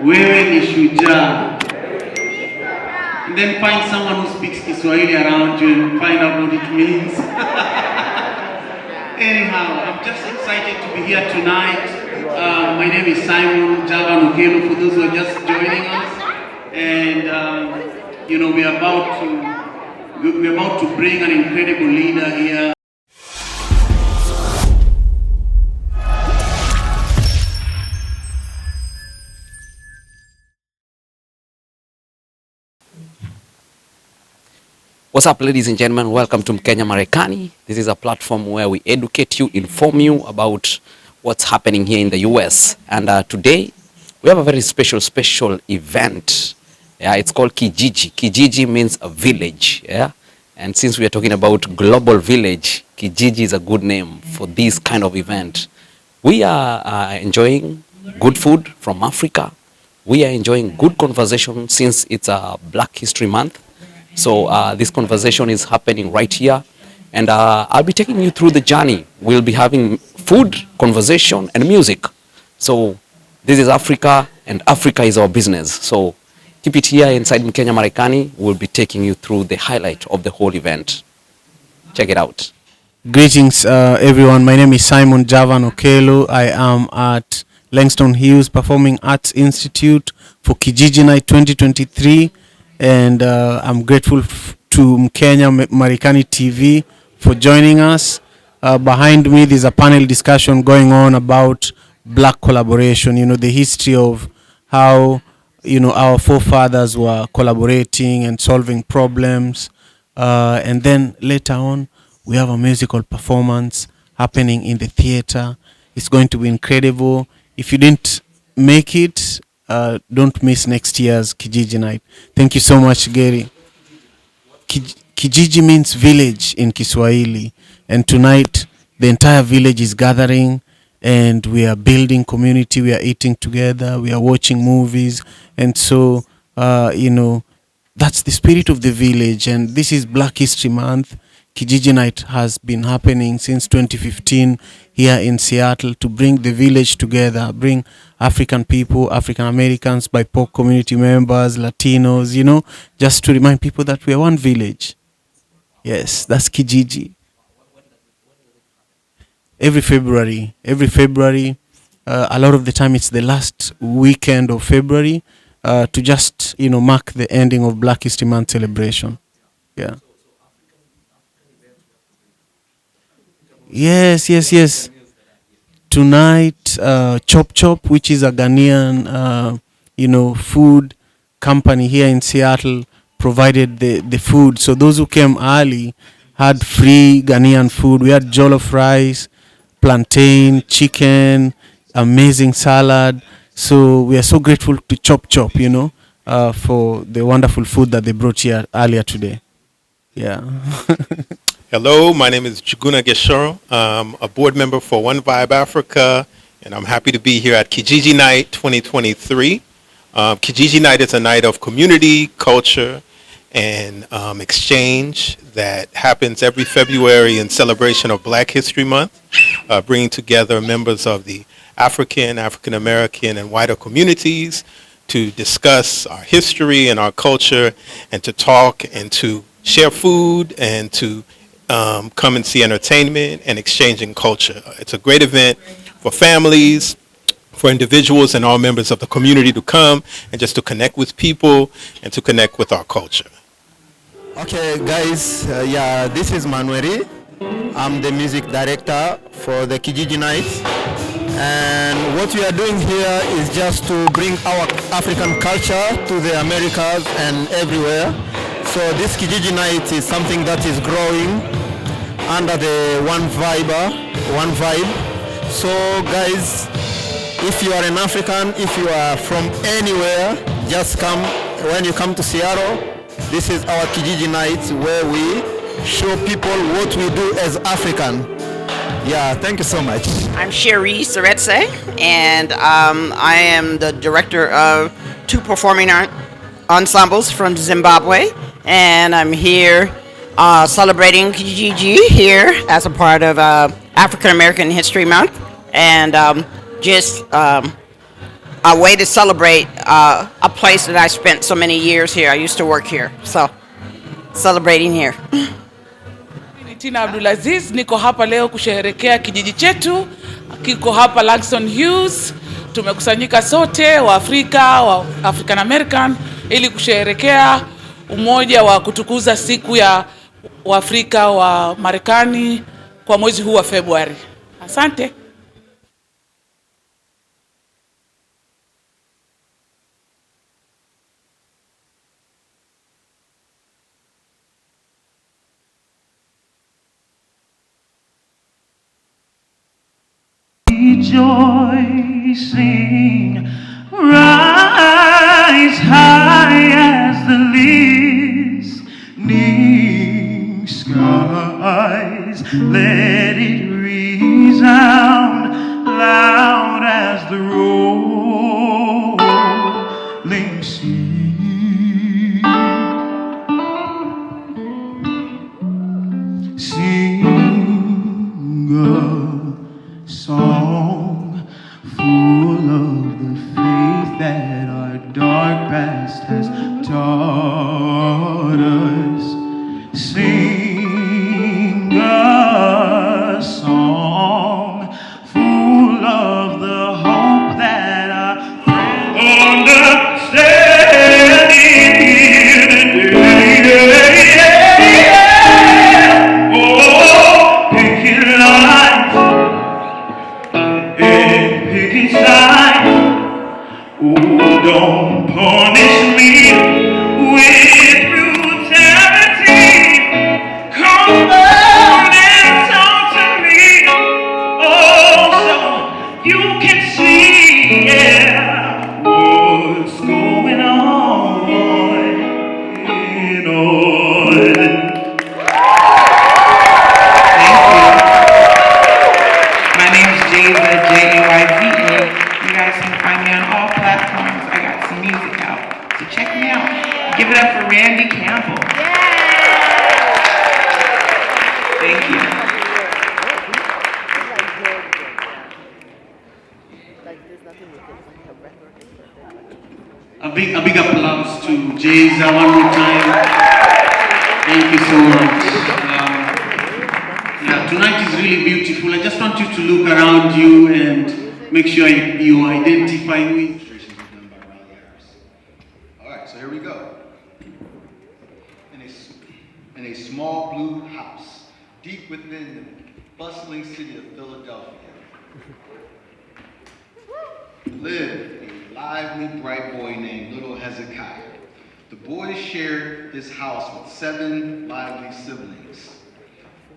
Wewe ni shujaa. And then find someone who speaks Kiswahili around you and find out what it means. Anyhow, I'm just excited to be here tonight. My name is 𝐉𝐴𝐍 𝐁𝐔𝐓𝐓𝐎𝐍, for those who are just joining us. And, we're about to bring an incredible leader here. What's up, ladies and gentlemen? Welcome to Mkenya Marekani. This is a platform where we educate you, inform you about what's happening here in the US. And today we have a very special event. Yeah, it's called Kijiji. Kijiji means a village. Yeah, and since we are talking about global village, Kijiji is a good name for this kind of event. We are enjoying good food from Africa. We are enjoying good conversation since it's a Black History Month. So this conversation is happening right here, and I'll be taking you through the journey. We'll be having food, conversation, and music. So this is Africa, and Africa is our business. So keep it here inside Mkenya Marekani. We'll be taking you through the highlight of the whole event. Check it out. Greetings, everyone. My name is Simon Javan Okelo. I am at Langston Hughes Performing Arts Institute for Kijiji Night 2023. And I'm grateful to Mkenya Marekani TV for joining us. Behind me there's a panel discussion going on about black collaboration, the history of how our forefathers were collaborating and solving problems. And then later on we have a musical performance happening in the theater. It's going to be incredible. If you didn't make it, don't miss next year's Kijiji night. Thank you so much, Gary. Kijiji means village in Kiswahili, and tonight the entire village is gathering and we are building community, we are eating together, we are watching movies, and so that's the spirit of the village. And this is Black History Month. Kijiji night has been happening since 2015 here in Seattle to bring the village together, bring African people, African Americans, BIPOC community members, Latinos, just to remind people that we are one village. Yes, that's Kijiji. Every February, a lot of the time it's the last weekend of February, to just, mark the ending of Black History Month celebration. Yeah. Yes. Tonight, Chop Chop, which is a Ghanaian, food company here in Seattle, provided the food. So those who came early had free Ghanaian food. We had jollof rice, plantain, chicken, amazing salad. So we are so grateful to Chop Chop, for the wonderful food that they brought here earlier today. Yeah. Hello, my name is Njuguna Geshoro. I'm a board member for One Vibe Africa, and I'm happy to be here at Kijiji Night 2023. Kijiji Night is a night of community, culture, and exchange that happens every February in celebration of Black History Month, bringing together members of the African, African American, and wider communities to discuss our history and our culture, and to talk and to share food and to come and see entertainment and exchanging culture. It's a great event for families, for individuals and all members of the community to come and just to connect with people and to connect with our culture. Okay, guys, this is Manueri. I'm the music director for the Kijiji Nights. And what we are doing here is just to bring our African culture to the Americas and everywhere. So this Kijiji Night is something that is growing under the One Vibe. So guys, if you are an African, if you are from anywhere, just come. When you come to Seattle, this is our Kijiji Night where we show people what we do as African. Yeah, thank you so much. I'm Sherry Seretse, and I am the director of two performing art ensembles from Zimbabwe, and I'm here celebrating Kijiji here as a part of African American History Month, and just a way to celebrate a place that I spent so many years here. I used to work here, so celebrating here. Tina Abdulaziz, niko hapa leo kusherehekea kijiji chetu, kiko hapa Langston Hughes. Tumekusanyika sote wa Afrika, wa African American ili kusherehekea umoja wa kutukuza siku ya Waafrika wa Marekani kwa mwezi huu wa Februari. Asante. Rejoicing, rise high as the listening skies. Let it resound loud as the rolling sea. Sing a song full of the faith that our dark past has taught us. Sing a song full of the hope that our friends understanding here today. Oh, picket lines and picket signs. Oh, don't punish me with brutality. Come on and talk to me. Oh, so you can see, yeah, what's going on. My name's 𝐉𝐨𝐢𝐬𝐧. You guys can find me on all platforms. I got some music out, so check me out. Give it up for Randy Campbell. Thank you. A big applause to 𝐤𝐬𝐧 one more time. Thank you so much. Yeah, tonight is really beautiful. I just want you to look around you and make sure you identify who is. All right, so here we go. In a small blue house, deep within the bustling city of Philadelphia, lived a lively, bright boy named Little Hezekiah. The boy shared his house with 7 lively siblings,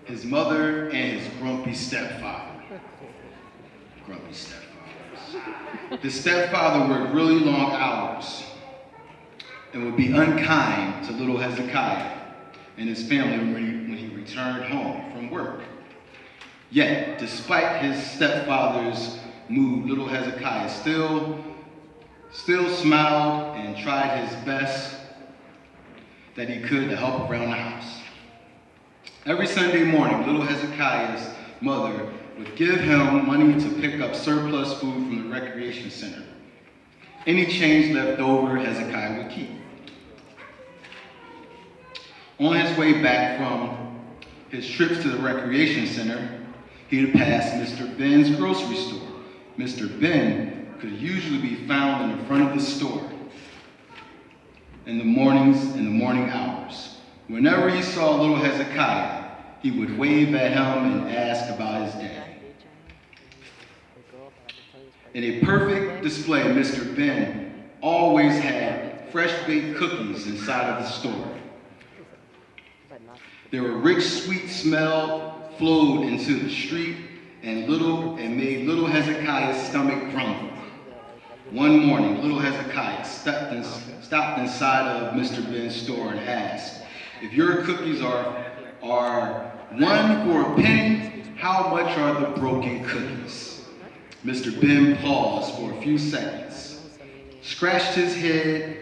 his mother and his grumpy stepfather. Grumpy stepfathers. The stepfather worked really long hours and would be unkind to Little Hezekiah and his family when he returned home from work. Yet, despite his stepfather's mood, Little Hezekiah still smiled and tried his best that he could to help around the house. Every Sunday morning, Little Hezekiah's mother would give him money to pick up surplus food from the recreation center. Any change left over, Hezekiah would keep. On his way back from his trips to the recreation center, he would pass Mr. Ben's grocery store. Mr. Ben could usually be found in the front of the store in the morning hours. Whenever he saw Little Hezekiah, he would wave at him and ask about his day. In a perfect display, Mr. Ben always had fresh baked cookies inside of the store. Their rich, sweet smell flowed into the street and made Little Hezekiah's stomach grumble. One morning, Little Hezekiah stopped inside of Mr. Ben's store and asked, "If your cookies are 1 for a penny, how much are the broken cookies?" Mr. Ben paused for a few seconds, scratched his head,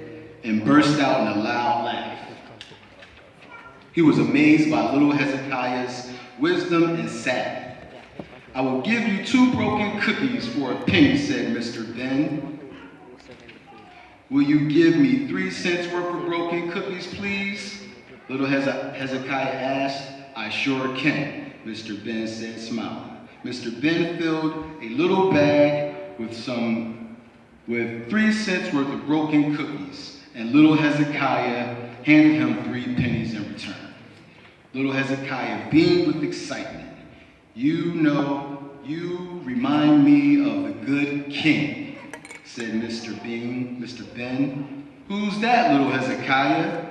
and burst out in a loud laugh. He was amazed by Little Hezekiah's wisdom and savvy. "I will give you 2 broken cookies for a penny," said Mr. Ben. Will you give me 3 cents worth of broken cookies, please? Little Hezekiah asked. I sure can, Mr. Ben said, smiling. Mr. Ben filled a little bag with 3 cents worth of broken cookies, and little Hezekiah handed him 3 pennies in return. Little Hezekiah beamed with excitement. You know, you remind me of the good king, said Mr. Ben. Who's that, little Hezekiah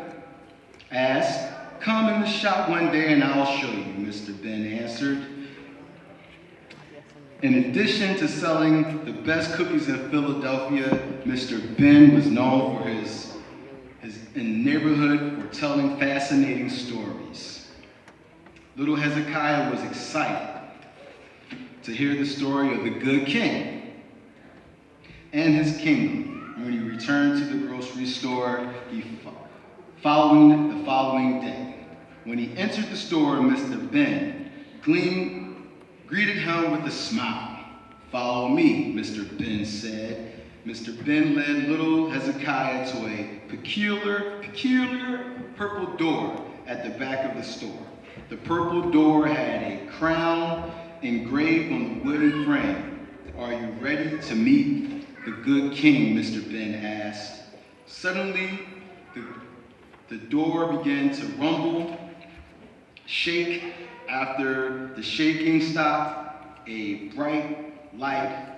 asked. Come in the shop one day and I'll show you, Mr. Ben answered. In addition to selling the best cookies in Philadelphia, Mr. Ben was known for his in the neighborhood for telling fascinating stories. Little Hezekiah was excited to hear the story of the good king and his kingdom. When he returned to the grocery store the following day. When he entered the store, Mr. Ben greeted him with a smile. Follow me, Mr. Ben said. Mr. Ben led little Hezekiah to a peculiar purple door at the back of the store. The purple door had a crown engraved on the wooden frame. Are you ready to meet the good king, Mr. Ben asked. Suddenly, the door began to rumble, shake. After the shaking stopped, a bright light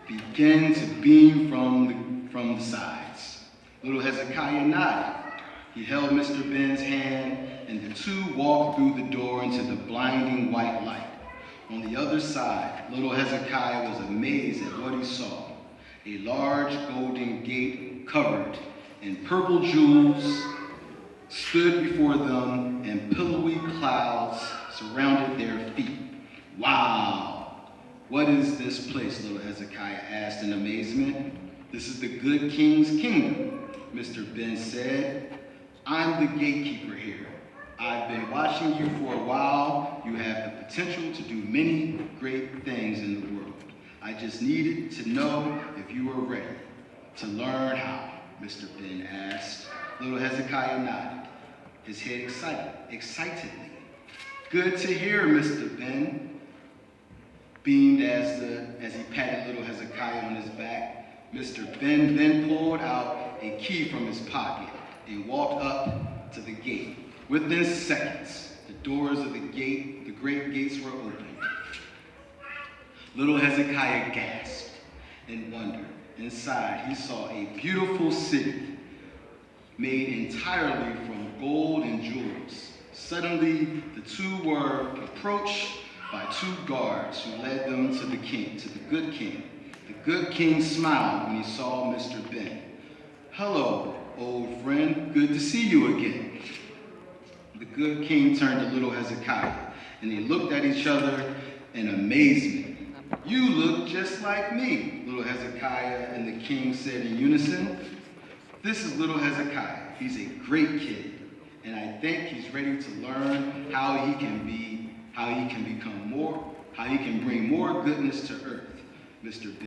began to beam from the sides. Little Hezekiah nodded. He held Mr. Ben's hand, and the two walked through the door into the blinding white light. On the other side, little Hezekiah was amazed at what he saw. A large golden gate covered in purple jewels stood before them, and pillowy clouds surrounded their feet. Wow! What is this place? Little Hezekiah asked in amazement. This is the good king's kingdom, Mr. Ben said. I'm the gatekeeper here. I've been watching you for a while. You have the potential to do many great things in the world. I just needed to know if you were ready to learn how, Mr. Ben asked. Little Hezekiah nodded, his head excitedly. Good to hear, Mr. Ben, beamed as he patted little Hezekiah on his back. Mr. Ben then pulled out a key from his pocket and walked up to the gate. Within seconds, the doors of the great gates were opened. Little Hezekiah gasped in wonder. Inside, he saw a beautiful city made entirely from gold and jewels. Suddenly, the two were approached by two guards who led them to the good king. The good king smiled when he saw Mr. Ben. Hello, old friend, good to see you again. The good king turned to little Hezekiah, and they looked at each other in amazement. You look just like me, little Hezekiah and the king said in unison. This is little Hezekiah. He's a great kid, and I think he's ready to learn how he can bring more goodness to earth, Mr. Ben.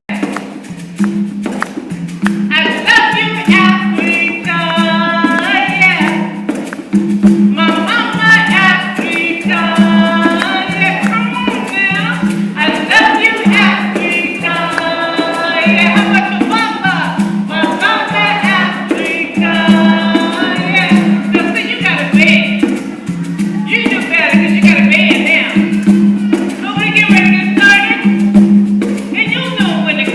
When the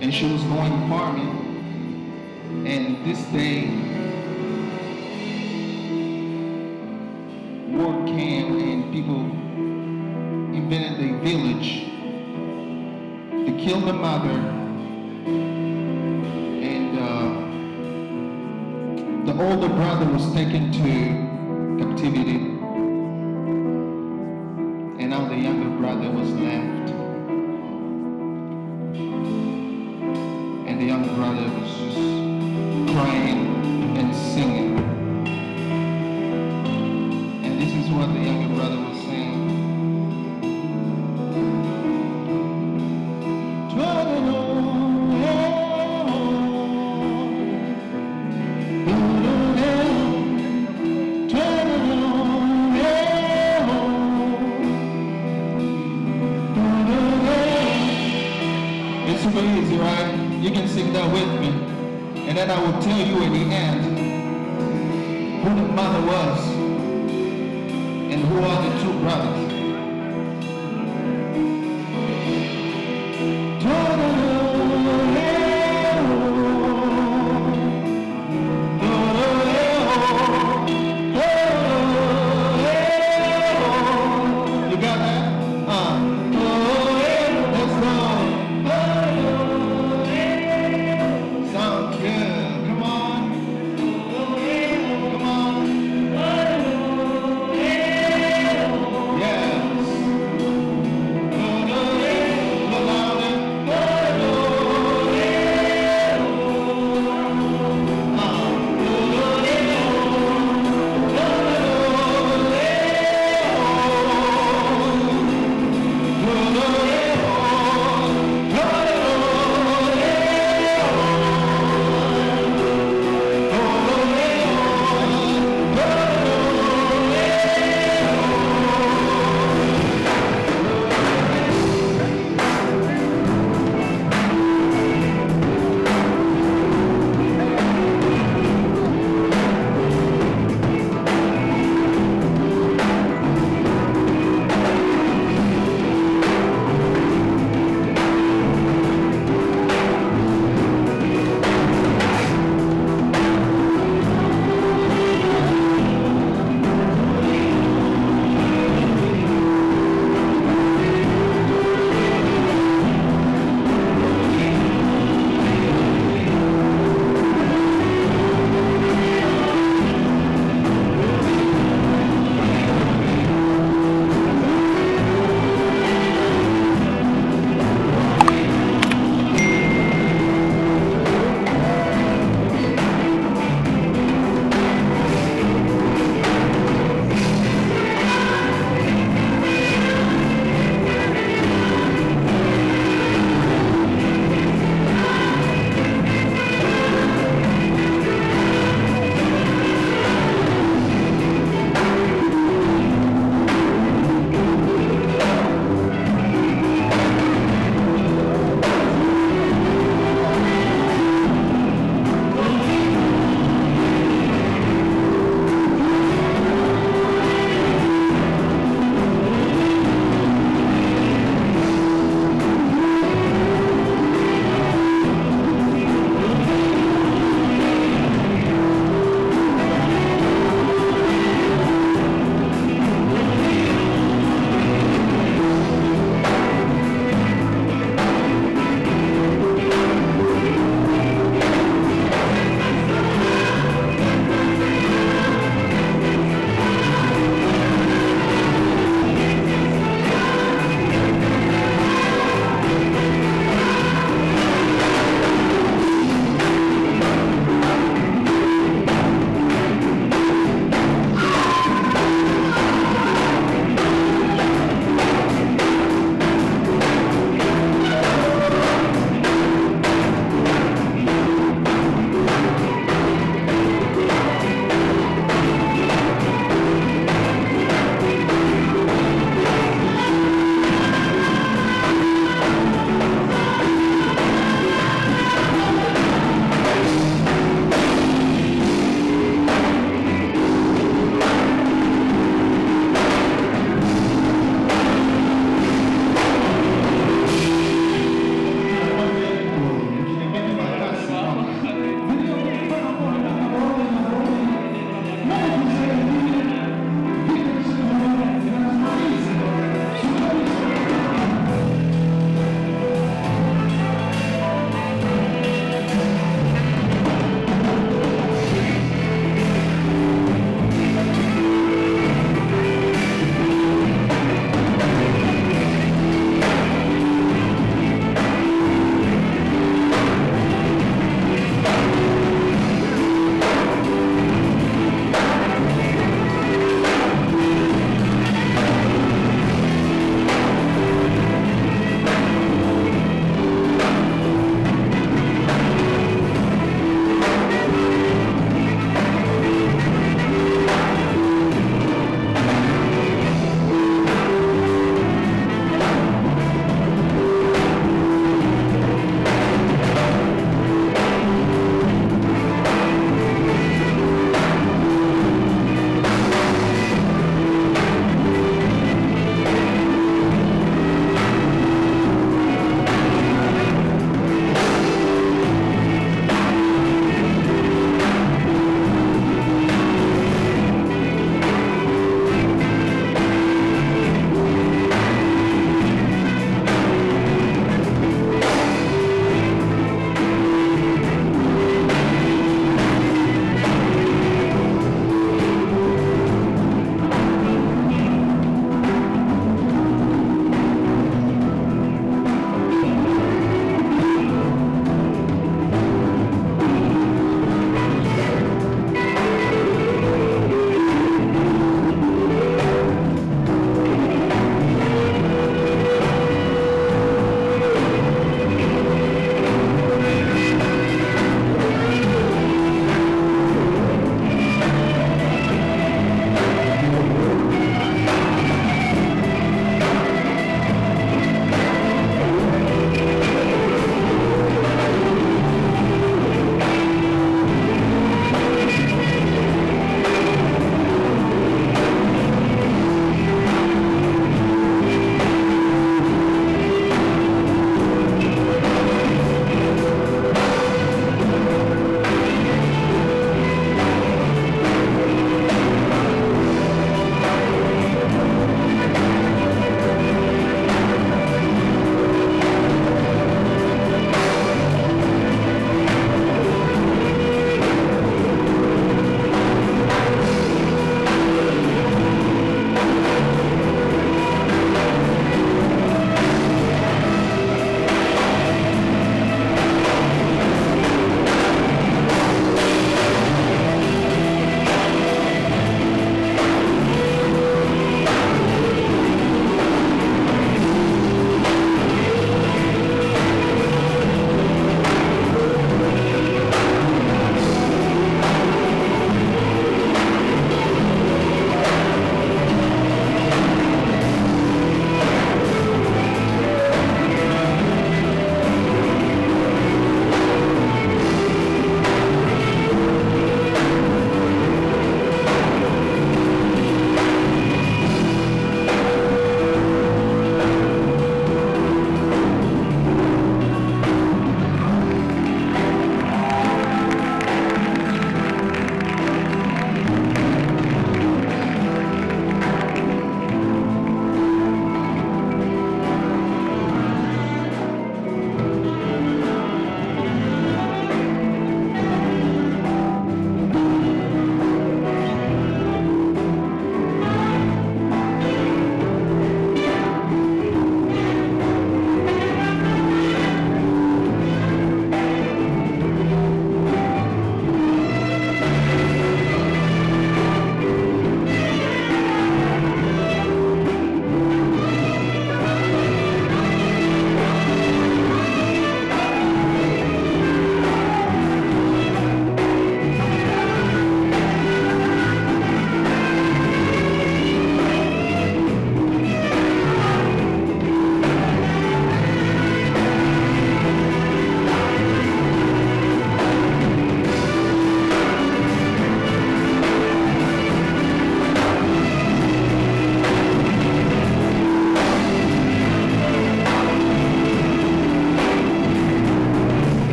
and she was going farming. And this day, war came and people invented a village to kill the mother, and the older brother was taken to captivity, and now the younger brother was left, and the younger brother was just crying and singing. And this is what the younger brother was saying. It's super easy, right? You can sing that with me. And then I will tell you in the end who the mother was and who are the two brothers. You got that? Let's go. Sounds good. Come on. Come on. Yeah.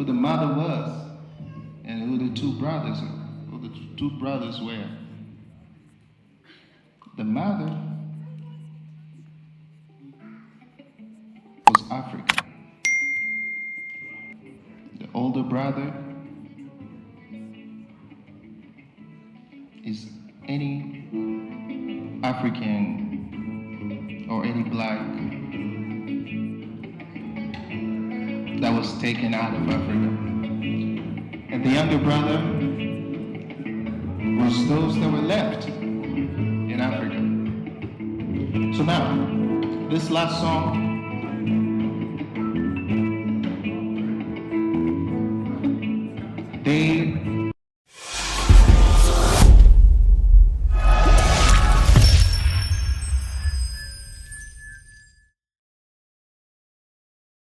who the mother was and who the two brothers were. The mother was African. The older brother is any African or any black that was taken out of Africa. And the younger brother was those that were left in Africa. So now, this last song